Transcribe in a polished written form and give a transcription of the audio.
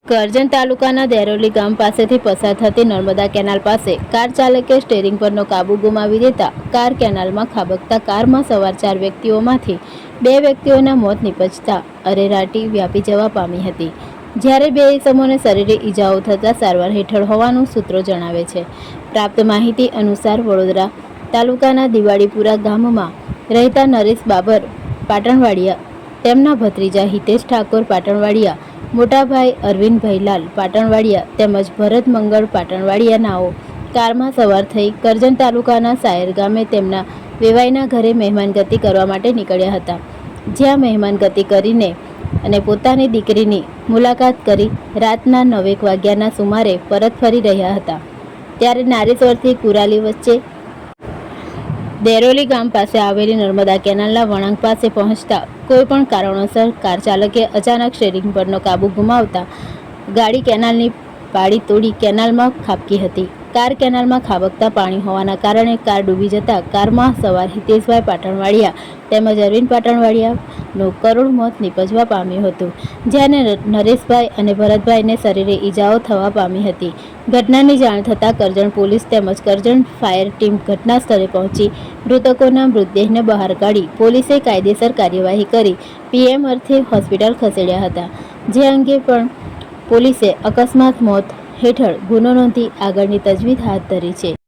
કરજણ તાલુકાના દેરોલી ગામ પાસેથી પસાર થતી નર્મદા કેનાલ પાસે કાર ચાલકે સ્ટીયરિંગ પરનો કાબુ ગુમાવી દેતા કાર કેનાલમાં ખાબકતા કારમાં સવાર 4 વ્યક્તિઓમાંથી 2 વ્યક્તિઓના મોત નીપજતા અરેરાટી વ્યાપી જવા પામી હતી, જ્યારે 2 ઇસમોને શરીરે ઈજાઓ થતાં સારવાર હેઠળ હોવાનું સૂત્રો જણાવે છે। પ્રાપ્ત માહિતી અનુસાર વડોદરા તાલુકાના દિવાળીપુરા ગામમાં રહેતા નરેશ બાબર પાટણવાડિયા, તેમના ભત્રીજા હિતેશ ઠાકોર પાટણવાડિયા, મોટાભાઈ અરવિંદભાઈ લાલ પાટણવાડિયા તેમજ ભરત મંગળ પાટણવાડિયા નાઓ કારમાં સવાર થઈ કરજણ તાલુકાના સાયર ગામે તેમના વેવાઈના ઘરે મહેમાનગતિ કરવા માટે નીકળ્યા હતા, જ્યાં મહેમાનગતિ કરીને અને પોતાની દીકરીની મુલાકાત કરી રાતના 9 વાગ્યાના સુમારે પરત ફરી રહ્યા હતા, ત્યારે નારેશ્વરથી કુરાલી વચ્ચે દેરોલી ગામ પાસે આવેલી નર્મદા કેનાલના વળાંક પાસે પહોંચતા કોઈપણ કારણોસર કાર ચાલકે અચાનક સ્ટીયરિંગ પરનો કાબુ ગુમાવતા ગાડી કેનાલની પાળી તોડી કેનાલમાં ખાબકી હતી। કાર કેનાલમાં ખાબકતા પાણી હોવાના કારણે કાર ડૂબી જતા કારમાં સવાર હિતેશભાઈ પાટણવાડિયા તેમજ અરવિંદ પાટણવાડિયાનું કરુણ મોત નીપજવા પામ્યું હતું, જ્યારે નરેશભાઈ અને ભરતભાઈને શરીરે ઈજાઓ થવા પામી હતી। ઘટનાની જાણ થતાં કરજણ પોલીસ તેમજ કરજણ ફાયર ટીમ ઘટના સ્થળે પહોંચી મૃતકોના મૃતદેહને બહાર કાઢી પોલીસે કાયદેસર કાર્યવાહી કરી પીએમ અર્થે હોસ્પિટલ ખસેડ્યા હતા, જે અંગે પણ પોલીસે અકસ્માત મોત હેઠળ ગુનો નોંધી આગળની તજવીજ હાથ ધરી છે।